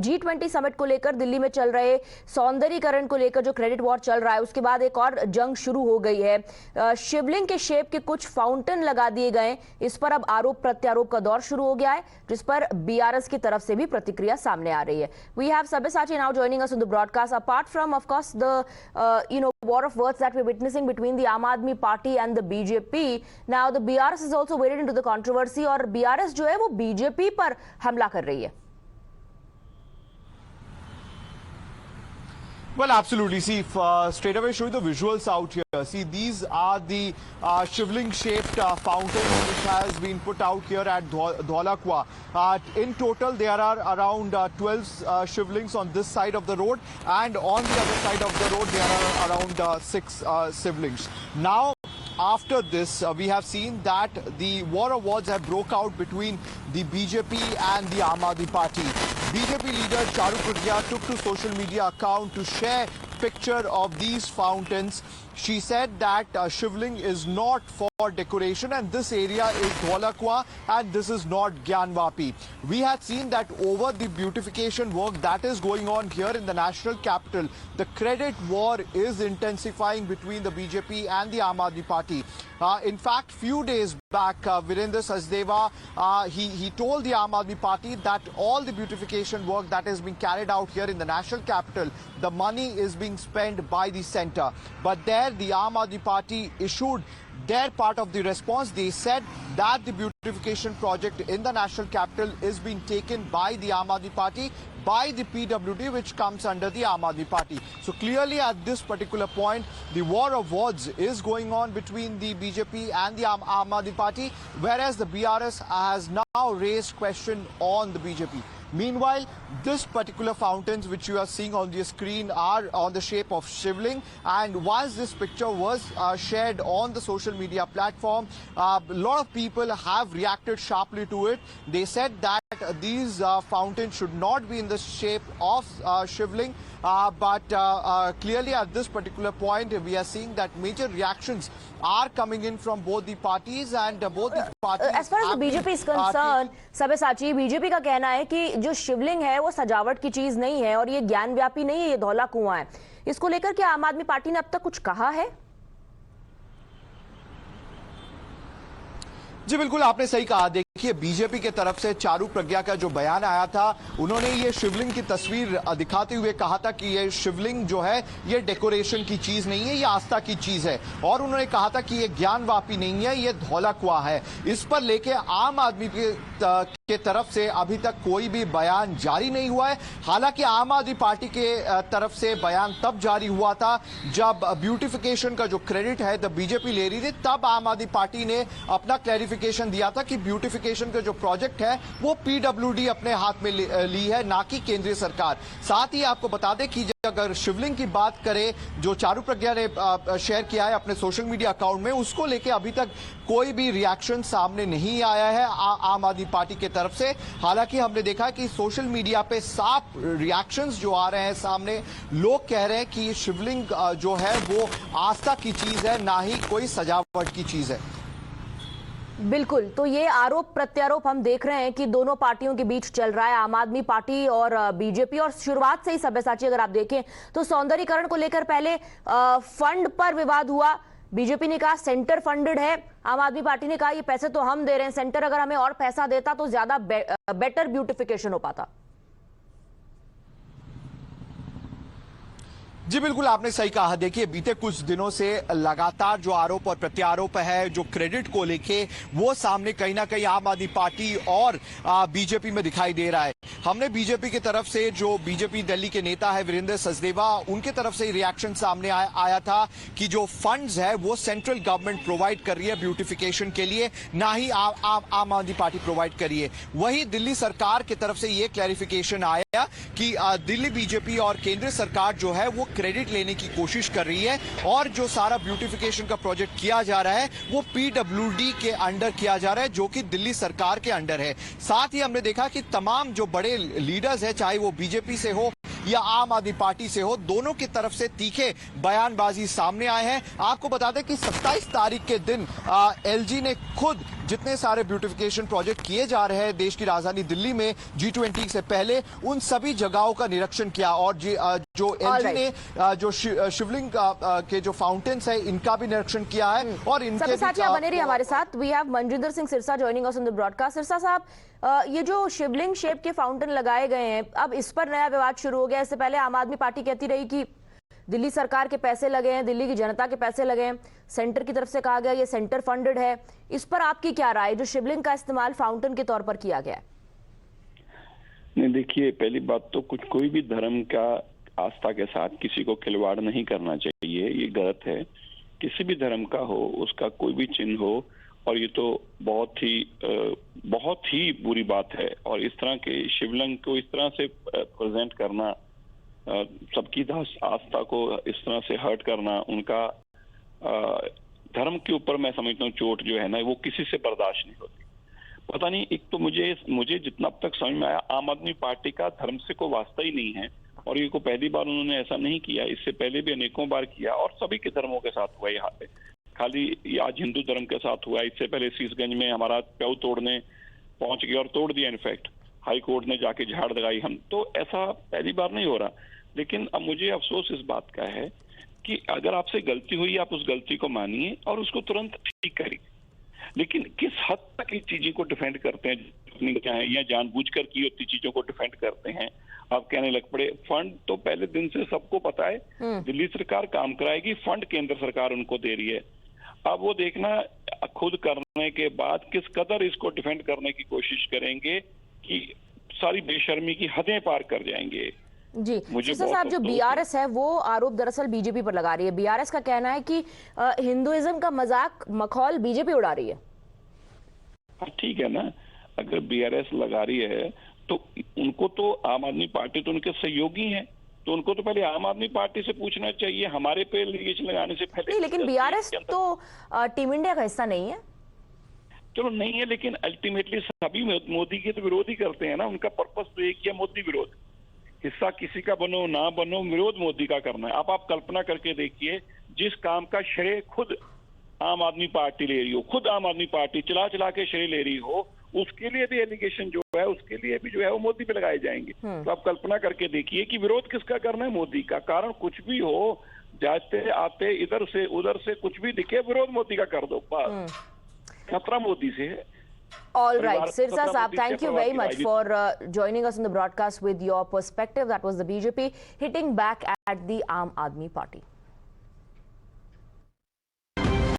G20 summit को लेकर दिल्ली में चल रहे सौंदर्यीकरण को लेकर जो क्रेडिट वॉर चल रहा है, उसके बाद एक और जंग शुरू हो गई है। शिवलिंग के शेप के कुछ फाउंटेन लगा दिए गए। इस पर अब आरोप प्रत्यारोप का दौर शुरू हो गया है, जिस पर बीआरएस की तरफ से भी प्रतिक्रिया सामने आ रही है। We have Sabyasachi now joining us on the broadcast. Apart from, of course, the war of words that we're witnessing between the Aam Aadmi Party and the BJP, now the BRS is also waded into the controversy और BRS जो है वो BJP पर हमला कर रही है। Well, absolutely. See, straight away show you the visuals out here. See, these are the shivling-shaped fountains which has been put out here at Dholakwa. In total, there are around 12 shivlings on this side of the road, and on the other side of the road, there are around 6 shivlings. Now, after this, we have seen that the war of words have broke out between the BJP and the Aam Aadmi Party. BJP leader Charu Pragya took to social media account to share picture of these fountains. She said that shivling is not for decoration and this area is Dholakwa and this is not Gyanvapi. We had seen that over the beautification work that is going on here in the national capital, the credit war is intensifying between the BJP and the Aam Aadmi Party. In fact, few days back, Virendra Sachdeva, he told the Aam Aadmi Party that all the beautification work that is being carried out here in the national capital, the money is being spent by the centre. But there, the Aam Aadmi Party issued their part of the response. They said that the beautification project in the national capital is being taken by the Aam Aadmi Party, by the PWD, which comes under the Aam Aadmi Party. So clearly at this particular point, the war of words is going on between the BJP and the Aam Aadmi Party, whereas the BRS has now raised question on the BJP. Meanwhile, this particular fountains which you are seeing on the screen are on the shape of shivling, and once this picture was shared on the social media platform, a lot of people have reacted sharply to it. They said that these fountains should not be in the shape of shivling, but clearly at this particular point we are seeing that major reactions are coming in from both the parties, and both the parties. As far as the BJP is concerned, Sabyasachi, BJP का कहना है कि जो शिवलिंग है वो सजावट की चीज नहीं है और ये ज्ञानव्यापी नहीं है, ये धौला कुआं है। इसको लेकर क्या आम आदमी पार्टी ने अब तक कुछ कहा है? जी बिल्कुल, आपने सही कहा। देखिए, बीजेपी के तरफ से चारू प्रज्ञा का जो बयान आया था, उन्होंने ये शिवलिंग की तस्वीर दिखाते हुए कहा था कि ये शिवलिंग जो है ये डेकोरेशन की चीज नहीं है, ये आस्था की चीज है, और उन्होंने कहा था कि ये ज्ञानवापी नहीं है, ये धौलाकुआं है। इस पर लेके आम आदमी के तरफ से अभी तक कोई भी बयान जारी नहीं हुआ है। हालांकि आम आदमी पार्टी के तरफ से बयान तब जारी हुआ था जब ब्यूटिफिकेशन का जो क्रेडिट है द बीजेपी ले रही थी, तब आम आदमी पार्टी ने अपना क्लैरिफिकेशन दिया था कि ब्यूटिफिकेशन का जो प्रोजेक्ट है वो पीडब्ल्यूडी अपने हाथ में ली है, ना कि केंद्रीय सरकार। साथ ही आपको बता दें कि अगर शिवलिंग की बात करें, जो चारू प्रज्ञा ने शेयर किया है अपने सोशल मीडिया अकाउंट में, उसको लेके अभी तक कोई भी रिएक्शन सामने नहीं आया है आम आदमी पार्टी के तरफ से। हालांकि हमने देखा कि सोशल मीडिया पे साफ रिएक्शंस जो आ रहे हैं सामने, लोग कह रहे हैं कि शिवलिंग जो है वो आस्था की चीज है, ना ही कोई सजावट की चीज है। बिल्कुल, तो ये आरोप प्रत्यारोप हम देख रहे हैं कि दोनों पार्टियों के बीच चल रहा है, आम आदमी पार्टी और बीजेपी। और शुरुआत से ही सब्यसाची अगर आप देखें तो सौंदर्यीकरण को लेकर पहले फंड पर विवाद हुआ। बीजेपी ने कहा सेंटर फंडेड है, आम आदमी पार्टी ने कहा ये पैसे तो हम दे रहे हैं, सेंटर अगर हमें और पैसा देता तो ज्यादा बेटर ब्यूटिफिकेशन हो पाता। जी बिल्कुल, आपने सही कहा। देखिए, बीते कुछ दिनों से लगातार जो आरोप और प्रत्यारोप है जो क्रेडिट को लेके, वो सामने कहीं ना कहीं आम आदमी पार्टी और बीजेपी में दिखाई दे रहा है। हमने बीजेपी की तरफ से, जो बीजेपी दिल्ली के नेता है वीरेंद्र सचदेवा, उनके तरफ से रिएक्शन सामने आया था कि जो फंड्स है वो सेंट्रल गवर्नमेंट प्रोवाइड कर रही है ब्यूटिफिकेशन के लिए, ना ही आम आदमी पार्टी प्रोवाइड कर रही है। वहीं दिल्ली सरकार की तरफ से ये क्लैरिफिकेशन आया कि दिल्ली बीजेपी और केंद्र सरकार जो है वो क्रेडिट लेने की कोशिश कर रही है, और जो सारा ब्यूटिफिकेशन का प्रोजेक्ट किया जा रहा है वो पीडब्ल्यूडी के अंडर किया जा रहा है, जो कि दिल्ली सरकार के अंडर है। साथ ही हमने देखा कि तमाम जो बड़े लीडर्स हैं, चाहे वो बीजेपी से हो या आम आदमी पार्टी से हो, दोनों की तरफ से तीखे बयानबाजी सामने आए हैं। आपको बता दें कि 27 तारीख के दिन एलजी ने खुद जितने सारे ब्यूटिफिकेशन प्रोजेक्ट किए जा रहे हैं देश की राजधानी दिल्ली में G20 से पहले, उन सभी जगहों का निरीक्षण किया और जो एलजी ने जो शिवलिंग के जो फाउंटेन्स है इनका भी निरीक्षण किया है और इनके साथियों बने रहिए हमारे साथ। We have Manjinder Singh Sirsa joining us on the broadcast. Sirsa साहब, ये जो शिवलिंग शेप के फाउंटेन लगाए गए हैं, अब इस पर नया विवाद शुरू हो गया। इससे पहले आम आदमी पार्टी कहती रही कि दिल्ली सरकार के पैसे लगे हैं, दिल्ली की जनता के पैसे लगे हैं, सेंटर की तरफ से कहा गया ये सेंटर फंडेड है। इस पर आपकी क्या राय, जो शिवलिंग का इस्तेमाल फाउंटेन के तौर पर किया गया है? नहीं, देखिए, पहली बात तो कोई भी धर्म का आस्था के साथ किसी को खिलवाड़ नहीं करना चाहिए, ये गलत है। किसी भी धर्म का हो, उसका कोई भी चिन्ह हो, और ये तो बहुत ही बुरी बात है। और इस तरह के शिवलिंग को इस तरह से प्रेजेंट करना, सबकी आस्था को इस तरह से हर्ट करना, उनका धर्म के ऊपर मैं समझता हूँ चोट जो है ना, वो किसी से बर्दाश्त नहीं होती। पता नहीं, एक तो मुझे जितना अब तक समझ में आया, आम आदमी पार्टी का धर्म से कोई वास्ता ही नहीं है, और ये को पहली बार उन्होंने ऐसा नहीं किया, इससे पहले भी अनेकों बार किया, और सभी के धर्मों के साथ हुआ। यहाँ पे खाली आज हिंदू धर्म के साथ हुआ, इससे पहले शीशगंज में हमारा प्याऊ तोड़ने पहुंच गया और तोड़ दिया। इनफैक्ट हाई कोर्ट ने जाके झाड़ लगाई। हम तो ऐसा पहली बार नहीं हो रहा। लेकिन अब मुझे अफसोस इस बात का है कि अगर आपसे गलती हुई, आप उस गलती को मानिए और उसको तुरंत ठीक करिए। लेकिन किस हद तक इस चीजों को डिफेंड करते हैं, क्या है, या जानबूझकर की होती चीजों को डिफेंड करते हैं, आप कहने लग पड़े। फंड तो पहले दिन से सबको पता है, दिल्ली सरकार काम कराएगी, फंड केंद्र सरकार उनको दे रही है। अब वो देखना खुद करने के बाद किस कदर इसको डिफेंड करने की कोशिश करेंगे कि सारी बेशर्मी की हदें पार कर जाएंगे। जी सिरसा साहब, जो बीआरएस है वो आरोप दरअसल बीजेपी पर लगा रही है। बीआरएस का कहना है कि हिंदुइज्म का मजाक मखौल बीजेपी उड़ा रही है। ठीक है ना, अगर बीआरएस लगा रही है तो उनको तो आम आदमी पार्टी तो उनके सहयोगी हैं, तो उनको तो पहले आम आदमी पार्टी से पूछना चाहिए, हमारे पे एलिगेशन लगाने से पहले। नहीं, लेकिन बीआरएस तो टीम इंडिया का हिस्सा नहीं है। चलो नहीं है, लेकिन अल्टीमेटली सभी मोदी के तो विरोध ही करते हैं ना। उनका पर्पस तो एक ही है, मोदी विरोध। हिस्सा किसी का बनो ना बनो, विरोध मोदी का करना है। आप कल्पना करके देखिए, जिस काम का श्रेय खुद आम आदमी पार्टी ले रही हो, खुद आम आदमी पार्टी चला चला के श्रेय ले रही हो, उसके लिए भी एलिगेशन जो है, उसके लिए भी जो है वो मोदी पे लगाए जाएंगे। तो आप कल्पना करके देखिए कि विरोध किसका करना है, मोदी का। कारण कुछ भी हो, जाते आते इधर से उधर से कुछ भी दिखे, विरोध मोदी का कर दो, बस। खतरा मोदी से है। All right, Sirsa Saab, thank you very much for joining us on the broadcast with your perspective. That was the BJP hitting back at the Aam Aadmi Party.